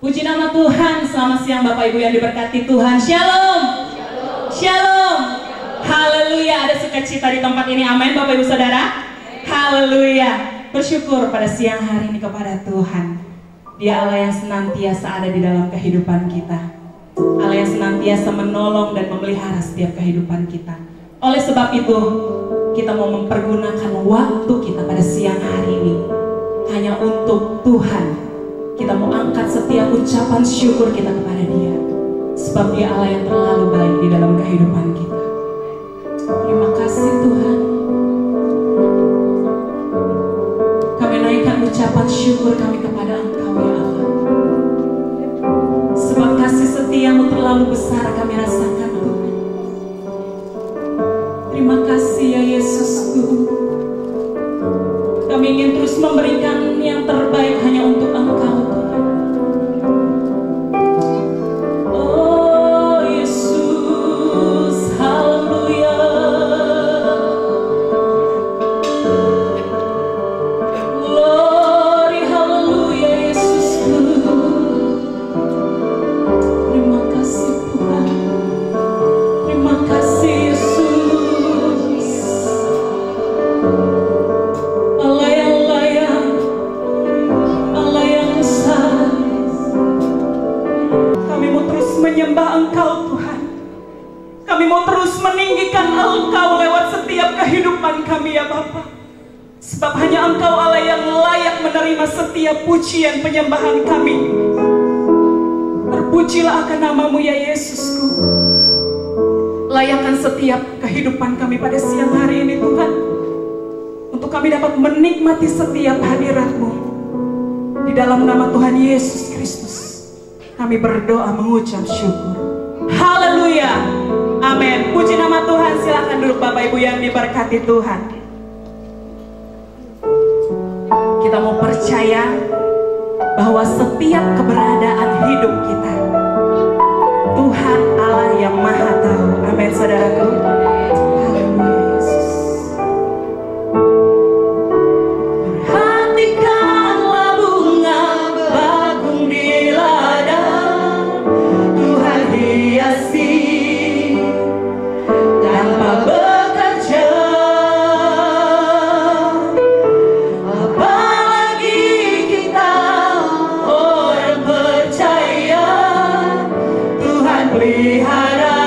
Puji nama Tuhan. Selamat siang Bapak Ibu yang diberkati Tuhan. Shalom. Shalom. Haleluya. Ada sukacita di tempat ini. Amin Bapak Ibu Saudara. Haleluya. Bersyukur pada siang hari ini kepada Tuhan. Dia Allah yang senantiasa ada di dalam kehidupan kita. Allah yang senantiasa menolong dan memelihara setiap kehidupan kita. Oleh sebab itu, kita mau mempergunakan waktu kita pada siang hari ini hanya untuk Tuhan. Kita mau angkat setiap ucapan syukur kita kepada Dia, sebab Dia Allah yang terlalu baik di dalam kehidupan kita. Terima kasih Tuhan. Kami naikkan ucapan syukur kami kepada Engkau ya Allah, sebab kasih setiamu terlalu besar kami rasakan Tuhan. Terima kasih ya Yesusku. Kami ingin terus memberikan yang terbaik hanya untuk Engkau Tuhan. Oh Yesus, haleluya. Glory, haleluya Yesusku. Terima kasih Tuhan. Terima kasih Yesus. Menyembah Engkau Tuhan. Kami mau terus meninggikan Engkau lewat setiap kehidupan kami ya Bapa. Sebab hanya Engkau Allah yang layak menerima setiap pujian penyembahan kami. Terpujilah akan nama-Mu ya Yesusku. Layakkan setiap kehidupan kami pada siang hari ini Tuhan, untuk kami dapat menikmati setiap hadirat-Mu. Di dalam nama Tuhan Yesus Kristus kami berdoa mengucap syukur. Haleluya. Amin. Puji nama Tuhan. Silakan duduk Bapak Ibu yang diberkati Tuhan. Kita mau percaya bahwa setiap keberadaan hidup kita, Tuhan Allah yang Maha Tahu. Amin saudaraku. Haleluya Yesus. Perhatikanlah bunga bakung di ladang, Tuhan hiasi tanpa bekerja. Apalagi kita orang percaya, Tuhan pelihara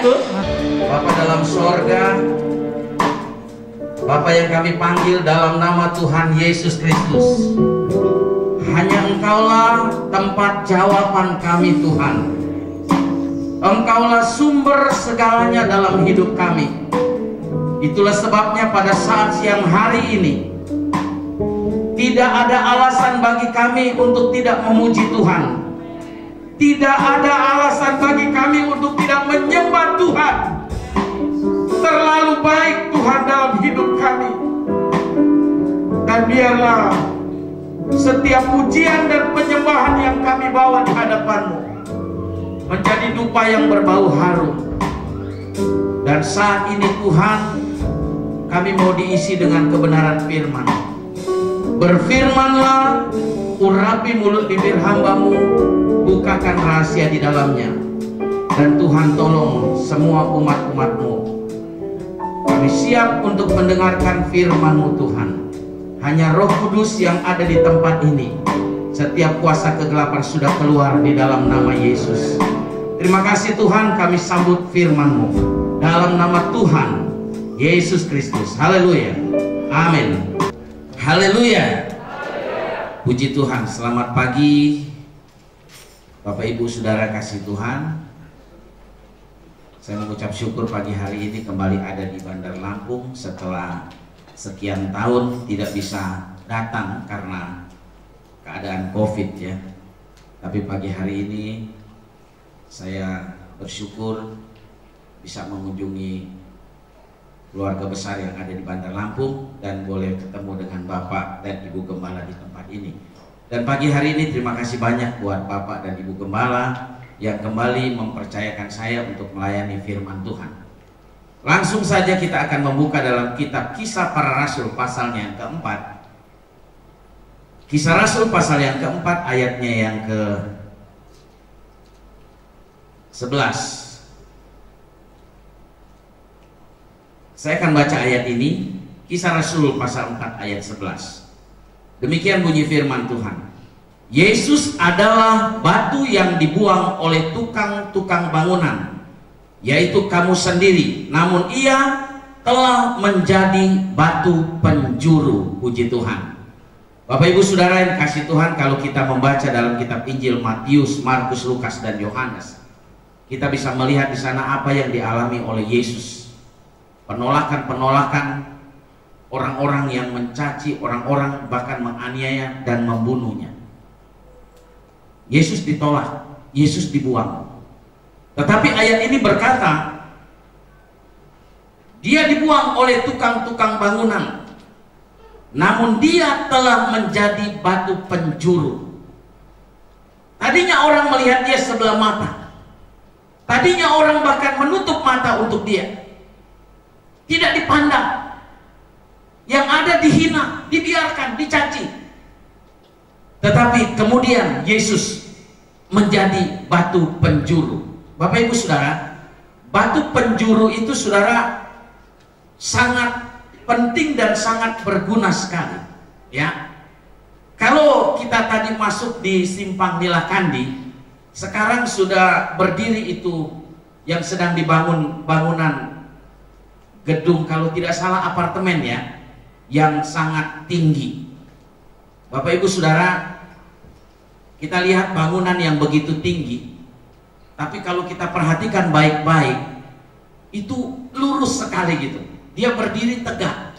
saudaraku. Bapa dalam sorga, Bapa yang kami panggil dalam nama Tuhan Yesus Kristus, hanya Engkaulah tempat jawaban kami Tuhan. Engkaulah sumber segalanya dalam hidup kami. Itulah sebabnya pada saat siang hari ini tidak ada alasan bagi kami untuk tidak memuji Tuhan. Tidak ada alasan bagi kami untuk tidak menyembah Tuhan. Terlalu baik Tuhan dalam hidup kami. Dan biarlah setiap pujian dan penyembahan yang kami bawa di hadapan-Mu menjadi dupa yang berbau harum. Dan saat ini Tuhan, kami mau diisi dengan kebenaran firman. Berfirmanlah, urapi mulut bibir hamba-Mu, bukakan rahasia di dalamnya. Dan Tuhan tolong semua umat-umat-Mu. Kami siap untuk mendengarkan firman-Mu Tuhan. Hanya Roh Kudus yang ada di tempat ini. Setiap kuasa kegelapan sudah keluar di dalam nama Yesus. Terima kasih Tuhan, kami sambut firman-Mu dalam nama Tuhan Yesus Kristus. Haleluya. Amin. Haleluya. Puji Tuhan. Selamat pagi Bapak Ibu Saudara kasih Tuhan. Saya mengucap syukur pagi hari ini kembali ada di Bandar Lampung setelah sekian tahun tidak bisa datang karena keadaan COVID ya. Tapi pagi hari ini saya bersyukur bisa mengunjungi keluarga besar yang ada di Bandar Lampung dan boleh ketemu dengan Bapak dan Ibu Gembala di tempat ini. Dan pagi hari ini terima kasih banyak buat Bapak dan Ibu Gembala yang kembali mempercayakan saya untuk melayani firman Tuhan. Langsung saja kita akan membuka dalam kitab Kisah Para Rasul pasalnya yang keempat. Kisah Rasul pasal yang keempat ayatnya yang ke-11. Saya akan baca ayat ini, Kisah Rasul pasal 4 ayat 11. Demikian bunyi firman Tuhan. Yesus adalah batu yang dibuang oleh tukang-tukang bangunan, yaitu kamu sendiri, namun ia telah menjadi batu penjuru. Puji Tuhan. Bapak Ibu Saudara yang kasih Tuhan, kalau kita membaca dalam kitab Injil Matius, Markus, Lukas, dan Yohanes, kita bisa melihat di sana apa yang dialami oleh Yesus. Penolakan-penolakan, orang-orang yang mencaci, orang-orang bahkan menganiaya dan membunuhnya. Yesus ditolak, Yesus dibuang. Tetapi ayat ini berkata, dia dibuang oleh tukang-tukang bangunan, namun dia telah menjadi batu penjuru. Tadinya orang melihat dia sebelah mata. Tadinya orang bahkan menutup mata untuk dia. Tidak dipandang. Yang ada dihina, dibiarkan, dicaci. Tetapi kemudian Yesus menjadi batu penjuru. Bapak Ibu Saudara, batu penjuru itu Saudara sangat penting dan sangat berguna sekali. Ya, kalau kita tadi masuk di Simpang Nilakandi, sekarang sudah berdiri itu yang sedang dibangun bangunan gedung, kalau tidak salah apartemen ya, yang sangat tinggi. Bapak Ibu Saudara, kita lihat bangunan yang begitu tinggi, tapi kalau kita perhatikan baik-baik, itu lurus sekali gitu. Dia berdiri tegak.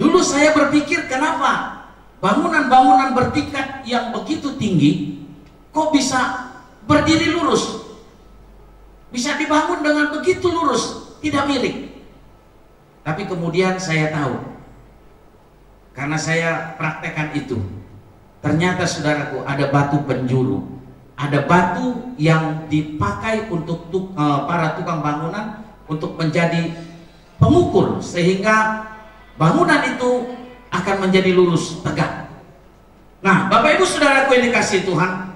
Dulu saya berpikir, kenapa bangunan-bangunan bertingkat yang begitu tinggi kok bisa berdiri lurus, bisa dibangun dengan begitu lurus, tidak miring. Tapi kemudian saya tahu, karena saya praktekkan itu, ternyata saudaraku ada batu penjuru, ada batu yang dipakai untuk para tukang bangunan untuk menjadi pengukur, sehingga bangunan itu akan menjadi lurus tegak. Nah, Bapak Ibu Saudaraku yang dikasihi Tuhan,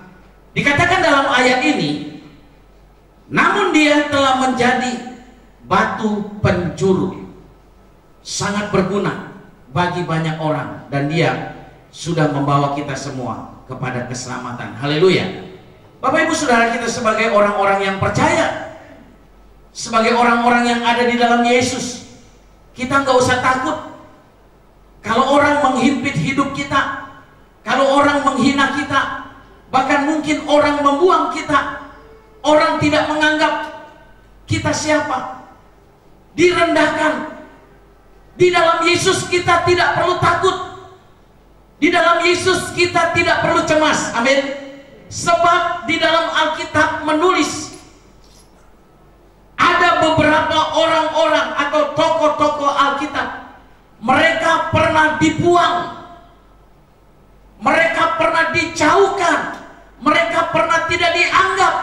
dikatakan dalam ayat ini, namun dia telah menjadi batu penjuru, sangat berguna bagi banyak orang, dan dia sudah membawa kita semua kepada keselamatan. Haleluya. Bapak Ibu Saudara, kita sebagai orang-orang yang percaya sebagai orang-orang yang ada di dalam Yesus, kita nggak usah takut kalau orang menghimpit hidup kita, kalau orang menghina kita, bahkan mungkin orang membuang kita, orang tidak menganggap kita siapa, direndahkan. Di dalam Yesus kita tidak perlu takut. Di dalam Yesus kita tidak perlu cemas. Amin. Sebab di dalam Alkitab menulis ada beberapa orang-orang atau tokoh-tokoh Alkitab, mereka pernah dibuang, mereka pernah dijauhkan, mereka pernah tidak dianggap,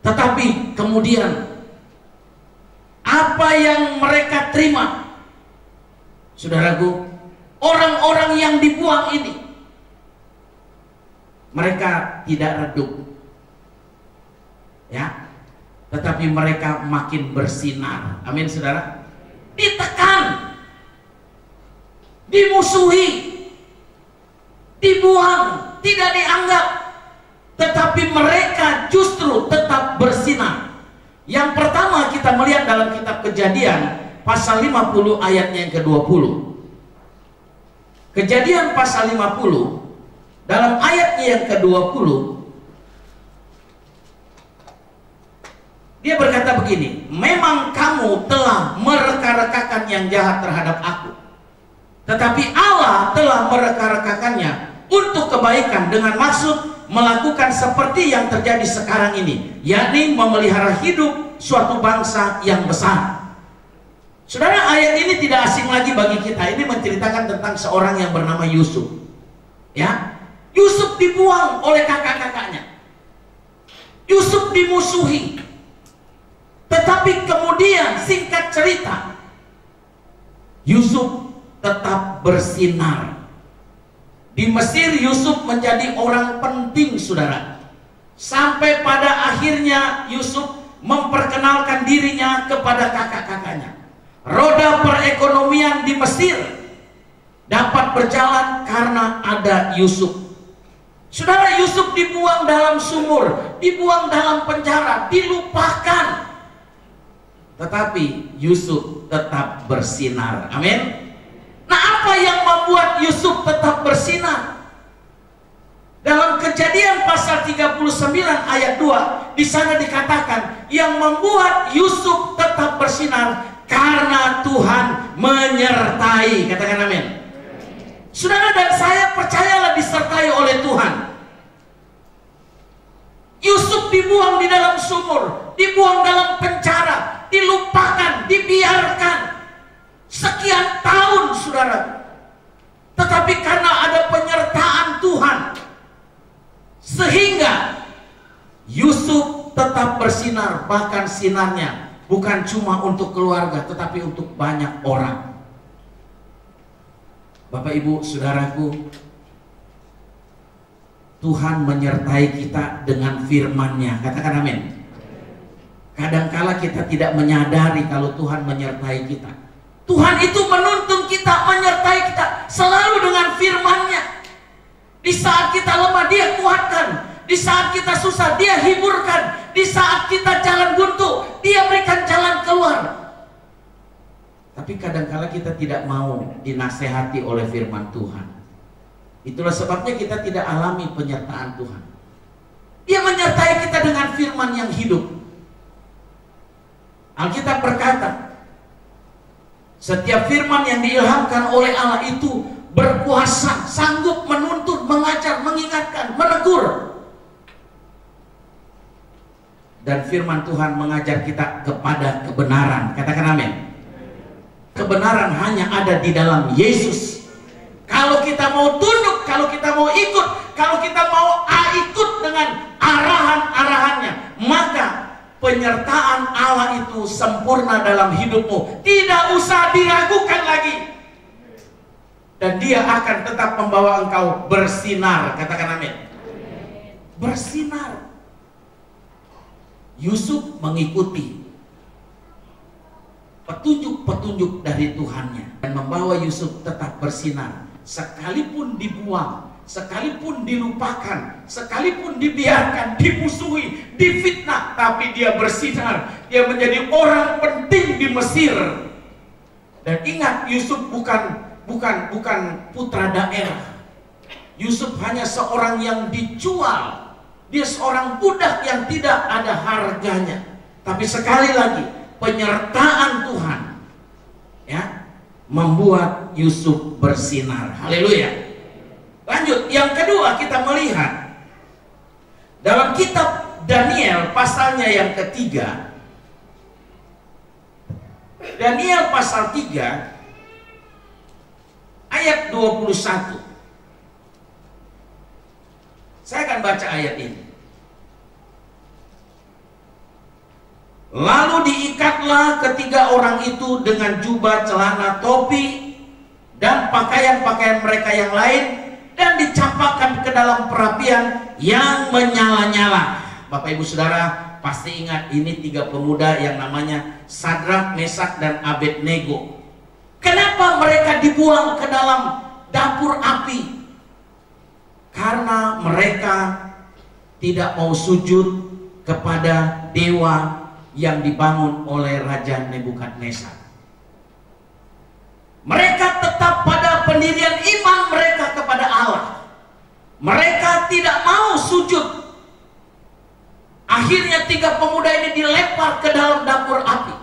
tetapi kemudian apa yang mereka terima, saudaraku, orang-orang yang dibuang ini, mereka tidak redup, ya, tetapi mereka makin bersinar. Amin, saudara. Ditekan, dimusuhi, dibuang, tidak dianggap, tetapi mereka justru tetap bersinar. Yang pertama kita melihat dalam kitab Kejadian pasal 50 ayatnya yang ke-20. Kejadian pasal 50 dalam ayatnya yang ke-20, dia berkata begini, memang kamu telah mereka-rekakan yang jahat terhadap aku, tetapi Allah telah mereka-rekakannya untuk kebaikan dengan maksud melakukan seperti yang terjadi sekarang ini, yakni memelihara hidup suatu bangsa yang besar. Saudara, ayat ini tidak asing lagi bagi kita. Ini menceritakan tentang seorang yang bernama Yusuf. Ya, Yusuf dibuang oleh kakak-kakaknya. Yusuf dimusuhi. Tetapi kemudian singkat cerita, Yusuf tetap bersinar. Di Mesir Yusuf menjadi orang penting, saudara. Sampai pada akhirnya Yusuf memperkenalkan dirinya kepada kakak-kakaknya. Roda perekonomian di Mesir dapat berjalan karena ada Yusuf. Saudara, Yusuf dibuang dalam sumur, dibuang dalam penjara, dilupakan. Tetapi Yusuf tetap bersinar. Amin. Nah, apa yang membuat Yusuf tetap bersinar? Dalam Kejadian pasal 39 ayat 2, di sana dikatakan yang membuat Yusuf tetap bersinar karena Tuhan menyertai. Katakan amin. Saudara dan saya percayalah disertai oleh Tuhan. Yusuf dibuang di dalam sumur, dibuang dalam penjara, dilupakan, dibiarkan sekian tahun, saudara. Tetapi karena ada penyertaan Tuhan, sehingga Yusuf tetap bersinar. Bahkan sinarnya bukan cuma untuk keluarga, tetapi untuk banyak orang. Bapak, Ibu, saudaraku, Tuhan menyertai kita dengan firman-Nya. Katakan amin. Kadangkala kita tidak menyadari kalau Tuhan menyertai kita. Tuhan itu menuntun kita, menyertai kita selalu dengan firman-Nya. Di saat kita lemah, Dia kuatkan. Di saat kita susah, Dia hiburkan. Di saat kita jalan buntu, Dia berikan jalan keluar. Tapi kadangkala kita tidak mau dinasehati oleh firman Tuhan. Itulah sebabnya kita tidak alami penyertaan Tuhan. Dia menyertai kita dengan firman yang hidup. Alkitab berkata, setiap firman yang diilhamkan oleh Allah itu berkuasa, sanggup menuntun, mengajar, mengingatkan, menegur. Dan firman Tuhan mengajar kita kepada kebenaran. Katakan amin. Kebenaran hanya ada di dalam Yesus. Kalau kita mau tunduk, kalau kita mau ikut, kalau kita mau ikut dengan arahan-arahannya, maka penyertaan Allah itu sempurna dalam hidupmu. Tidak usah diragukan lagi. Dan Dia akan tetap membawa engkau bersinar. Katakan amin. Bersinar. Yusuf mengikuti petunjuk-petunjuk dari Tuhannya dan membawa Yusuf tetap bersinar. Sekalipun dibuang, sekalipun dilupakan, sekalipun dibiarkan, dimusuhi, difitnah, tapi dia bersinar. Dia menjadi orang penting di Mesir. Dan ingat, Yusuf bukan putra daerah. Yusuf hanya seorang yang dijual. Dia seorang budak yang tidak ada harganya. Tapi sekali lagi, penyertaan Tuhan ya membuat Yusuf bersinar. Haleluya. Lanjut, yang kedua kita melihat dalam kitab Daniel pasalnya yang ketiga. Daniel pasal 3 ayat 21. Saya akan baca ayat ini. Lalu diikatlah ketiga orang itu dengan jubah, celana, topi, dan pakaian-pakaian mereka yang lain, dan dicampakkan ke dalam perapian yang menyala-nyala. Bapak Ibu Saudara pasti ingat, ini tiga pemuda yang namanya Sadrak, Mesak, dan Abednego. Kenapa mereka dibuang ke dalam dapur api? Karena mereka tidak mau sujud kepada dewa yang dibangun oleh Raja Nebukadnezar. Mereka tetap pada pendirian iman mereka kepada Allah. Mereka tidak mau sujud. Akhirnya tiga pemuda ini dilempar ke dalam dapur api.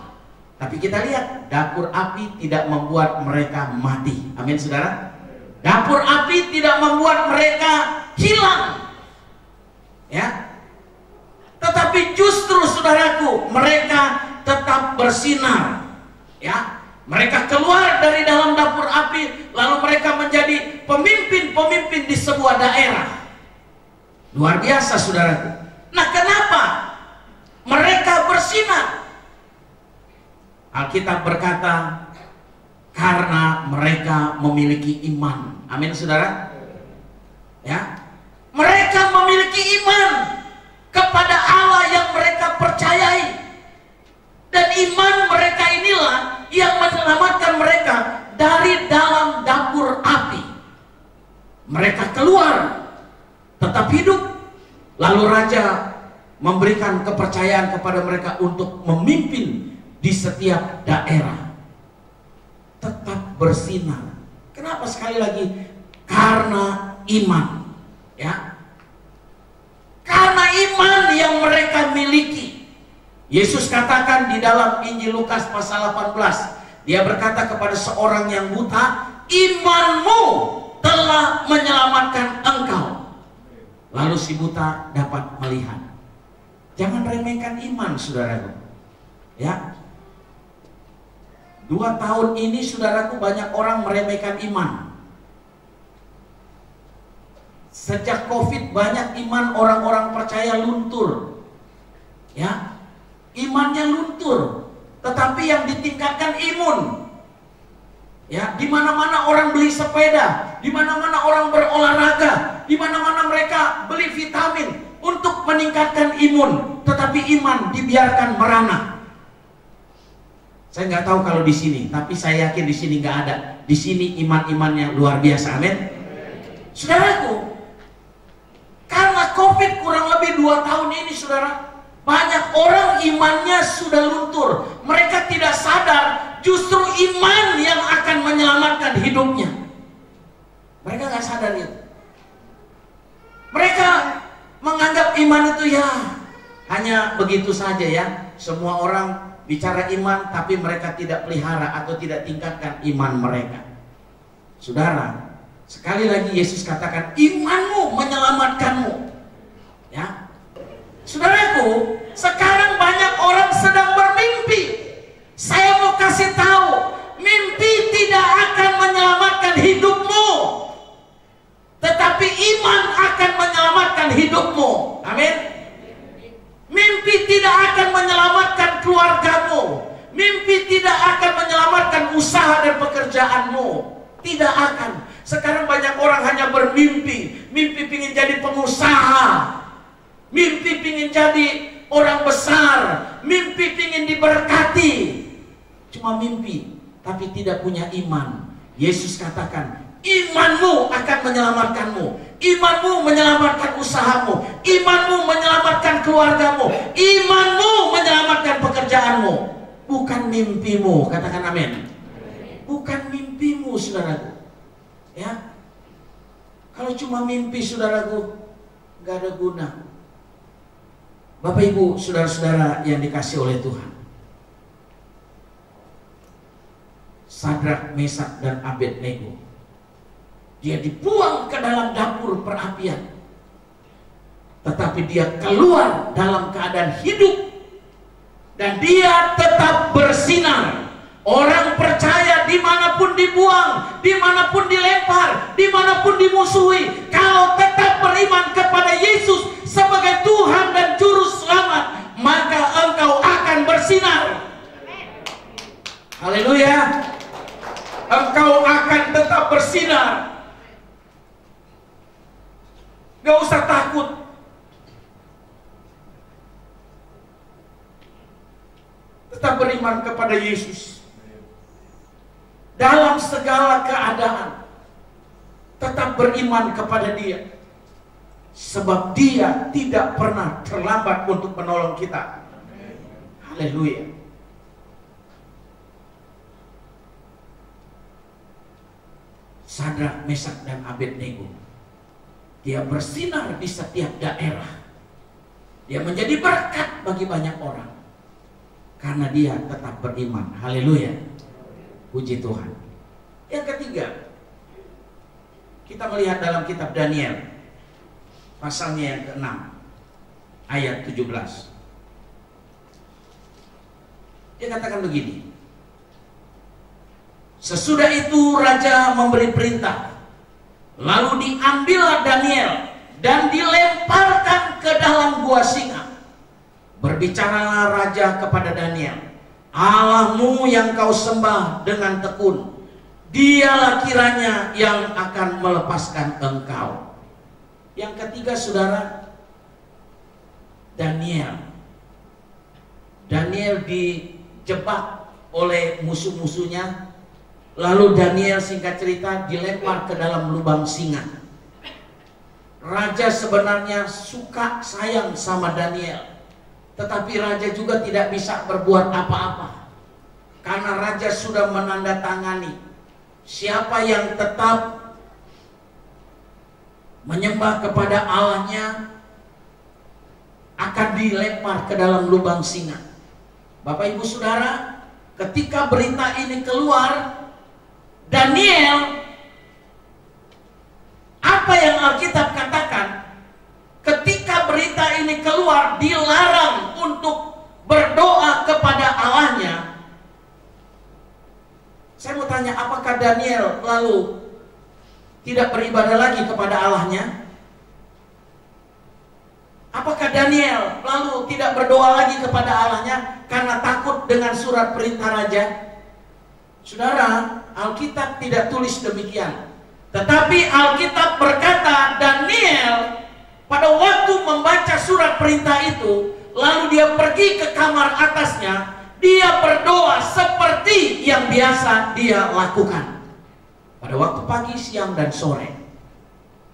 Tapi kita lihat, dapur api tidak membuat mereka mati. Amin, saudara. Dapur api tidak membuat mereka hilang. Ya. Tetapi justru saudaraku, mereka tetap bersinar. Ya, mereka keluar dari dalam dapur api, lalu mereka menjadi pemimpin-pemimpin di sebuah daerah. Luar biasa saudaraku. Nah, kenapa mereka bersinar? Alkitab berkata, karena mereka memiliki iman. Amin saudara. Ya, mereka memiliki iman kepada Allah yang mereka percayai, dan iman mereka inilah yang menyelamatkan mereka dari dalam dapur api. Mereka keluar tetap hidup, lalu raja memberikan kepercayaan kepada mereka untuk memimpin di setiap daerah. Tetap bersinar. Kenapa? Sekali lagi, karena iman. Ya, karena iman yang mereka miliki. Yesus katakan di dalam Injil Lukas pasal 18, dia berkata kepada seorang yang buta, imanmu telah menyelamatkan engkau. Lalu si buta dapat melihat. Jangan remehkan iman saudaraku. Ya, 2 tahun ini saudaraku banyak orang meremehkan iman. Sejak COVID banyak iman orang-orang percaya luntur. Ya, imannya luntur. Tetapi yang ditingkatkan imun. Ya, di mana-mana orang beli sepeda, di mana-mana orang berolahraga, di mana-mana mereka beli vitamin untuk meningkatkan imun. Tetapi iman dibiarkan merana. Saya nggak tahu kalau di sini, tapi saya yakin di sini nggak ada. Di sini iman-imannya luar biasa, amin. Saudaraku, karena COVID kurang lebih 2 tahun ini, saudara, banyak orang imannya sudah luntur. Mereka tidak sadar justru iman yang akan menyelamatkan hidupnya. Mereka nggak sadar itu. Mereka menganggap iman itu ya hanya begitu saja ya. Semua orang bicara iman, tapi mereka tidak pelihara atau tidak tingkatkan iman mereka. Saudara, sekali lagi Yesus katakan, imanmu menyelamatkanmu. Ya, saudaraku, sekarang banyak orang sedang bermimpi. Saya mau kasih tahu, mimpi tidak akan menyelamatkan hidupmu, tetapi iman akan menyelamatkan hidupmu. Amin. Mimpi tidak akan menyelamatkan keluargamu. Mimpi tidak akan menyelamatkan usaha dan pekerjaanmu. Tidak akan. Sekarang banyak orang hanya bermimpi. Mimpi pingin jadi pengusaha. Mimpi pingin jadi orang besar. Mimpi pingin diberkati. Cuma mimpi, tapi tidak punya iman. Yesus katakan, Imanmu akan menyelamatkanmu. Imanmu menyelamatkan usahamu. Imanmu menyelamatkan keluargamu. Imanmu menyelamatkan pekerjaanmu. Bukan mimpimu. Katakan amin. Bukan mimpimu, saudaraku. Ya, kalau cuma mimpi, saudaraku, gak ada guna. Bapak Ibu, saudara-saudara yang dikasih oleh Tuhan, Sadrak, Mesak, dan Abednego, dia dibuang ke dalam dapur perapian, tetapi dia keluar dalam keadaan hidup, dan dia tetap bersinar. Orang percaya dimanapun dibuang, dimanapun dilempar, dimanapun dimusuhi, kalau tetap beriman kepada Yesus sebagai Tuhan dan Juru Selamat, maka engkau akan bersinar. Haleluya. Engkau akan tetap bersinar. Gak usah takut. Tetap beriman kepada Yesus. Dalam segala keadaan, tetap beriman kepada Dia, sebab Dia tidak pernah terlambat untuk menolong kita. Haleluya. Sadrak, Mesak, dan Abednego, dia bersinar di setiap daerah. Dia menjadi berkat bagi banyak orang karena dia tetap beriman. Haleluya. Puji Tuhan. Yang ketiga, kita melihat dalam kitab Daniel, pasalnya yang ke-6, ayat 17. Dia katakan begini: sesudah itu raja memberi perintah, lalu diambillah Daniel dan dilemparkan ke dalam gua singa. Berbicaralah raja kepada Daniel, Allahmu yang kau sembah dengan tekun, Dialah kiranya yang akan melepaskan engkau. Yang ketiga, saudara, Daniel dijebak oleh musuh-musuhnya. Lalu Daniel, singkat cerita, dilempar ke dalam lubang singa. Raja sebenarnya suka sayang sama Daniel, tetapi raja juga tidak bisa berbuat apa-apa, karena raja sudah menandatangani siapa yang tetap menyembah kepada Allahnya akan dilempar ke dalam lubang singa. Bapak Ibu Saudara, ketika berita ini keluar, Daniel, apa yang Alkitab katakan, ketika berita ini keluar, dilarang untuk berdoa kepada Allahnya. Saya mau tanya, apakah Daniel lalu tidak beribadah lagi kepada Allahnya? Apakah Daniel lalu tidak berdoa lagi kepada Allahnya karena takut dengan surat perintah raja? Saudara, Alkitab tidak tulis demikian. Tetapi Alkitab berkata, Daniel pada waktu membaca surat perintah itu, lalu dia pergi ke kamar atasnya, dia berdoa seperti yang biasa dia lakukan pada waktu pagi, siang, dan sore.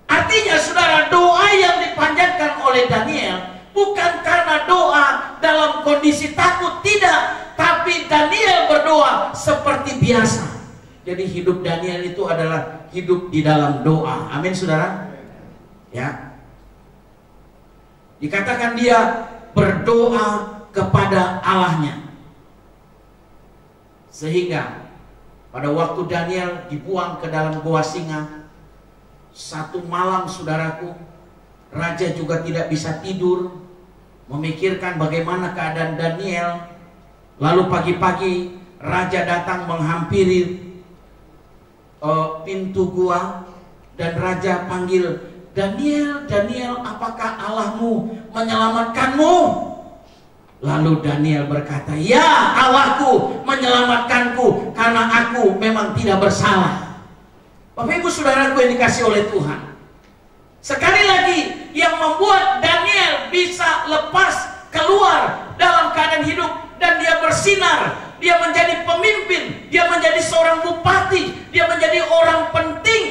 Artinya, saudara, doa yang dipanjatkan oleh Daniel bukan karena doa dalam kondisi takut, tidak, tapi Daniel berdoa seperti biasa. Jadi hidup Daniel itu adalah hidup di dalam doa. Amin, saudara. Ya, dikatakan dia berdoa kepada Allahnya, sehingga pada waktu Daniel dibuang ke dalam gua singa, satu malam, saudaraku, raja juga tidak bisa tidur, memikirkan bagaimana keadaan Daniel. Lalu pagi-pagi raja datang menghampiri pintu gua, dan raja panggil, Daniel, Daniel, apakah Allahmu menyelamatkanmu? Lalu Daniel berkata, ya, Allahku menyelamatkanku karena aku memang tidak bersalah. Bapak Ibu Saudaraku yang dikasih oleh Tuhan, sekali lagi yang membuat Daniel bisa lepas keluar dalam keadaan hidup dan dia bersinar dia menjadi pemimpin, dia menjadi seorang bupati, dia menjadi orang penting.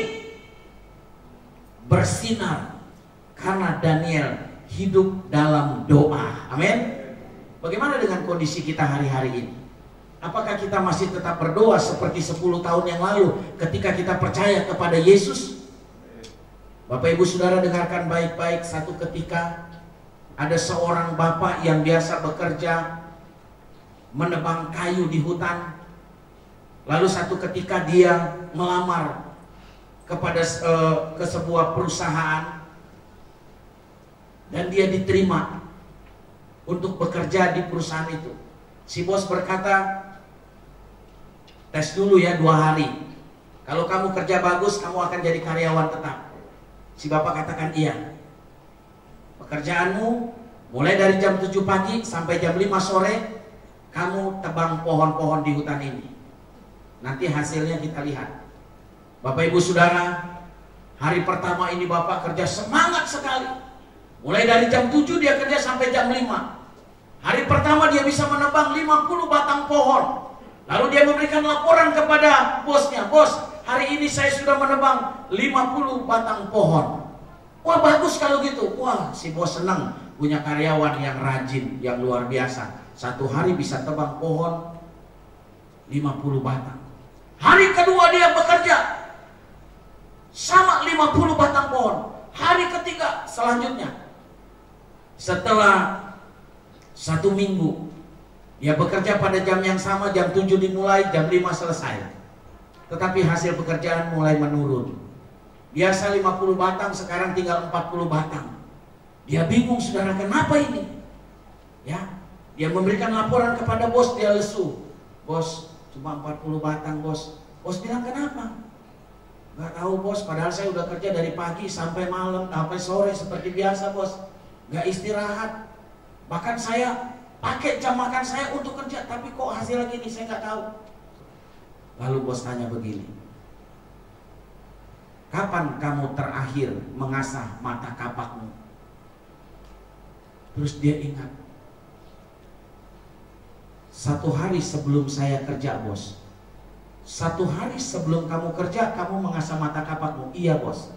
Bersinar karena Daniel hidup dalam doa. Amin. Bagaimana dengan kondisi kita hari-hari ini? Apakah kita masih tetap berdoa seperti 10 tahun yang lalu ketika kita percaya kepada Yesus? Bapak Ibu Saudara dengarkan baik-baik. Satu ketika ada seorang bapak yang biasa bekerja menebang kayu di hutan. Lalu satu ketika dia melamar kepada ke sebuah perusahaan dan dia diterima untuk bekerja di perusahaan itu. Si bos berkata, tes dulu ya 2 hari. Kalau kamu kerja bagus, kamu akan jadi karyawan tetap. Si bapak katakan iya. Pekerjaanmu mulai dari jam 7 pagi sampai jam 5 sore, kamu tebang pohon-pohon di hutan ini. Nanti hasilnya kita lihat. Bapak Ibu Saudara, hari pertama ini bapak kerja semangat sekali. Mulai dari jam 7 dia kerja sampai jam 5. Hari pertama dia bisa menebang 50 batang pohon. Lalu dia memberikan laporan kepada bosnya, bos, hari ini saya sudah menebang 50 batang pohon. Wah, bagus kalau gitu. Wah, si bos senang punya karyawan yang rajin, yang luar biasa. Satu hari bisa tebang pohon 50 batang. Hari kedua dia bekerja sama 50 batang pohon. Hari ketiga selanjutnya, setelah 1 minggu, dia bekerja pada jam yang sama, jam 7 dimulai, jam 5 selesai. Tetapi hasil pekerjaan mulai menurun. Biasa 50 batang, sekarang tinggal 40 batang. Dia bingung, saudara, kenapa ini? Ya, dia memberikan laporan kepada bos, dia lesu. Bos, cuma 40 batang, bos. Bos bilang, kenapa? Gak tahu, bos, padahal saya udah kerja dari pagi sampai malam, sampai sore seperti biasa, bos. Gak istirahat. Bahkan saya pakai jam makan saya untuk kerja, tapi kok hasilnya gini, saya nggak tahu. Lalu bos tanya begini, kapan kamu terakhir mengasah mata kapakmu? Terus dia ingat, 1 hari sebelum saya kerja, bos. 1 hari sebelum kamu kerja, kamu mengasah mata kapakmu. Iya, bos.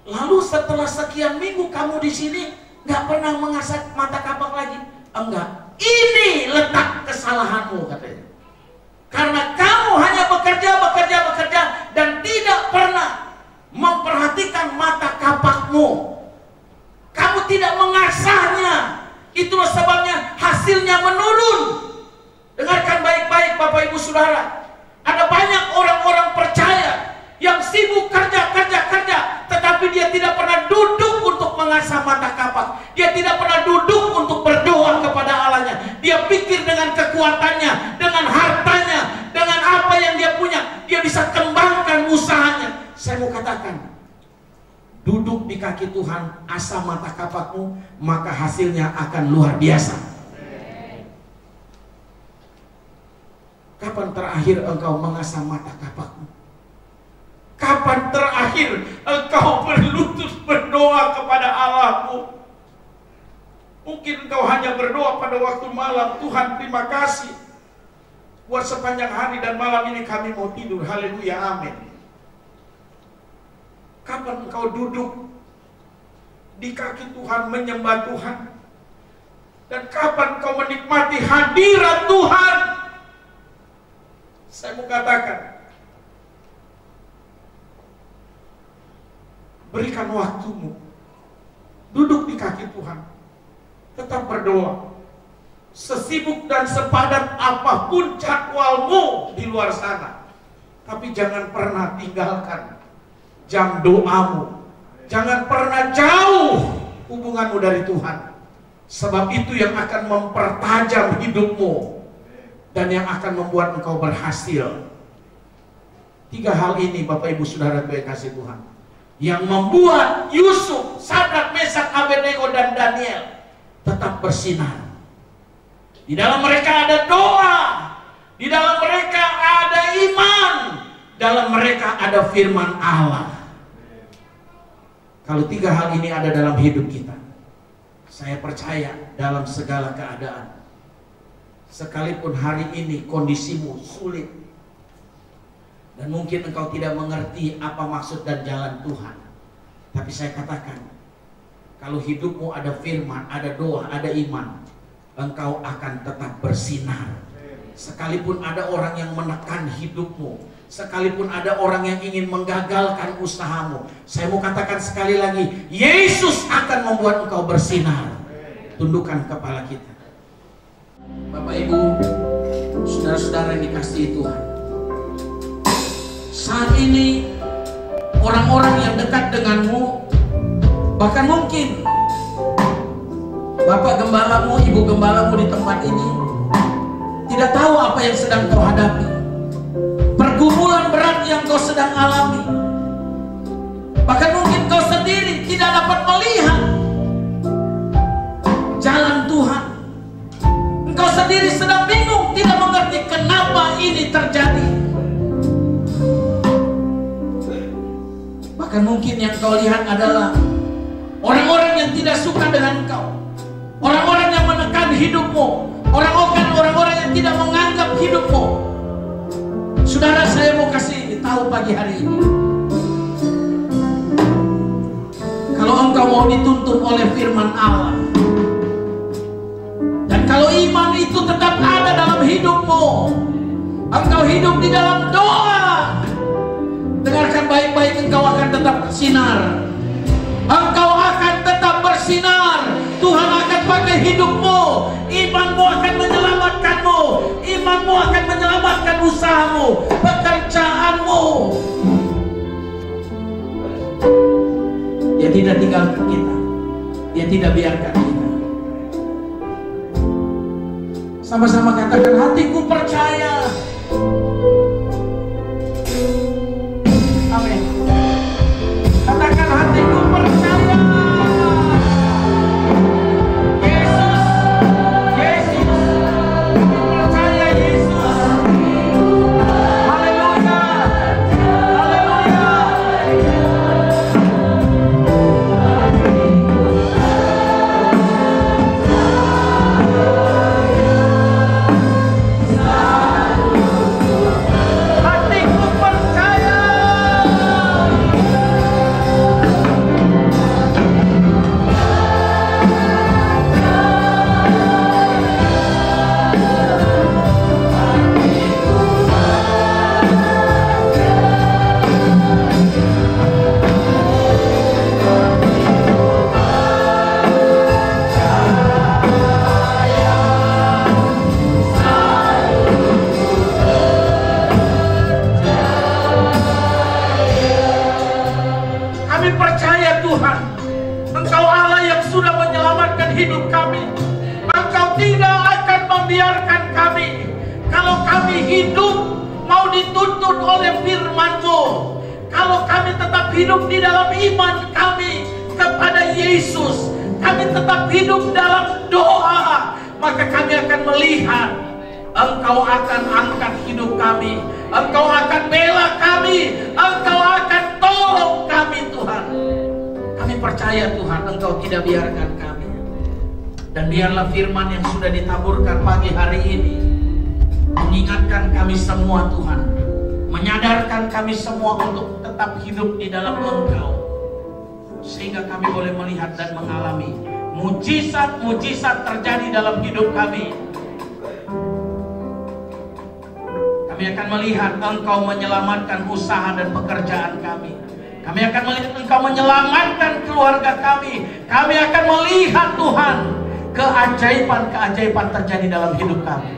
Lalu setelah sekian minggu kamu di sini nggak pernah mengasah mata kapak lagi? Enggak. Ini letak kesalahanmu, katanya. Karena kamu hanya bekerja dan tidak pernah memperhatikan mata kapakmu. Kamu tidak mengasahnya. Itulah sebabnya hasilnya menurun. Dengarkan baik-baik Bapak Ibu Saudara. Ada banyak orang-orang percaya yang sibuk kerja, tetapi dia tidak pernah duduk untuk mengasah mata kapak. Dia tidak pernah duduk untuk berdoa kepada Allahnya. Dia pikir dengan kekuatannya, dengan hartanya, dengan apa yang dia punya, dia bisa kembangkan usahanya. Saya mau katakan, duduk di kaki Tuhan, asah mata kapakmu, maka hasilnya akan luar biasa. Kapan terakhir engkau mengasah mata kapakmu? Kapan terakhir engkau berlutut berdoa kepada Allahmu? Mungkin engkau hanya berdoa pada waktu malam, Tuhan terima kasih buat sepanjang hari dan malam ini kami mau tidur, haleluya, amin. Kapan engkau duduk di kaki Tuhan menyembah Tuhan? Dan kapan engkau menikmati hadirat Tuhan? Saya mau katakan, berikan waktumu, duduk di kaki Tuhan, tetap berdoa. Sesibuk dan sepadat apapun jadwalmu di luar sana, tapi jangan pernah tinggalkan jam doamu. Jangan pernah jauh hubunganmu dari Tuhan, sebab itu yang akan mempertajam hidupmu dan yang akan membuat engkau berhasil. 3 hal ini Bapak Ibu Saudara kasih Tuhan, yang membuat Yusuf, Sadrak, Mesak, Abednego dan Daniel tetap bersinar. Di dalam mereka ada doa, di dalam mereka ada iman, dalam mereka ada firman Allah. Kalau 3 hal ini ada dalam hidup kita, saya percaya dalam segala keadaan Sekalipun hari ini kondisimu sulit, dan mungkin engkau tidak mengerti apa maksud dan jalan Tuhan, tapi saya katakan, kalau hidupmu ada firman, ada doa, ada iman, engkau akan tetap bersinar. Sekalipun ada orang yang menekan hidupmu, sekalipun ada orang yang ingin menggagalkan usahamu, saya mau katakan sekali lagi, Yesus akan membuat engkau bersinar. Tundukkan kepala kita. Bapak Ibu, saudara-saudara yang dikasihi Tuhan, saat ini orang-orang yang dekat denganmu, bahkan mungkin Bapak gembalamu, Ibu gembalamu di tempat ini, tidak tahu apa yang sedang kau hadapi, pergumulan berat yang kau sedang alami. Bahkan mungkin kau sendiri tidak dapat melihat jalan Tuhan. Engkau sendiri sedang bingung, tidak mengerti kenapa ini terjadi. Bahkan mungkin yang kau lihat adalah orang-orang yang tidak suka dengan engkau, orang-orang yang menekan hidupmu, orang-orang yang tidak menganggap hidupmu. Saudara, saya mau kasih tahu pagi hari ini, kalau engkau mau dituntun oleh firman Allah, dan kalau iman itu tetap ada dalam hidupmu, engkau hidup di dalam doa, dengarkan baik-baik, engkau akan tetap bersinar. Engkau akan tetap bersinar. Tuhan akan pakai hidupmu. Imanmu akan menyelamatkanmu. Imanmu akan menyelamatkan usahamu, pekerjaanmu. Dia tidak tinggalkan kita. Dia tidak biarkan kita. Sama-sama katakan, hatiku percaya. Amin. Katakan, hatiku percaya. Hidup di dalam iman kami kepada Yesus, kami tetap hidup dalam doa, maka kami akan melihat Engkau akan angkat hidup kami, Engkau akan bela kami, Engkau akan tolong kami Tuhan. Kami percaya Tuhan, Engkau tidak biarkan kami. Dan biarlah firman yang sudah ditaburkan pagi hari ini mengingatkan kami semua Tuhan, menyadarkan kami semua untuk tetap hidup di dalam Engkau, sehingga kami boleh melihat dan mengalami mujizat-mujizat terjadi dalam hidup kami. Kami akan melihat Engkau menyelamatkan usaha dan pekerjaan kami. Kami akan melihat Engkau menyelamatkan keluarga kami. Kami akan melihat Tuhan, keajaiban-keajaiban terjadi dalam hidup kami.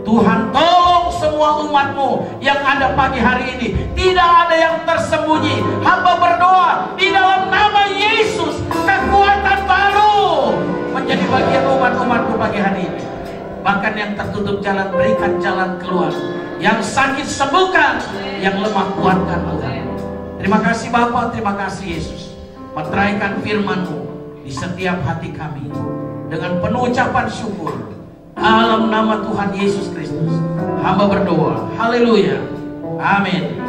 Tuhan, tolong semua umat-Mu yang ada pagi hari ini. Tidak ada yang tersembunyi. Hamba berdoa di dalam nama Yesus, kekuatan baru menjadi bagian umat-umat-Mu pagi hari ini. Bahkan yang tertutup jalan, berikan jalan keluar. Yang sakit sembuhkan, yang lemah kuatkan Tuhan. Terima kasih Bapa, terima kasih Yesus. Meteraikan firman-Mu di setiap hati kami dengan penuh ucapan syukur. Dalam nama Tuhan Yesus Kristus, hamba berdoa. Haleluya. Amin.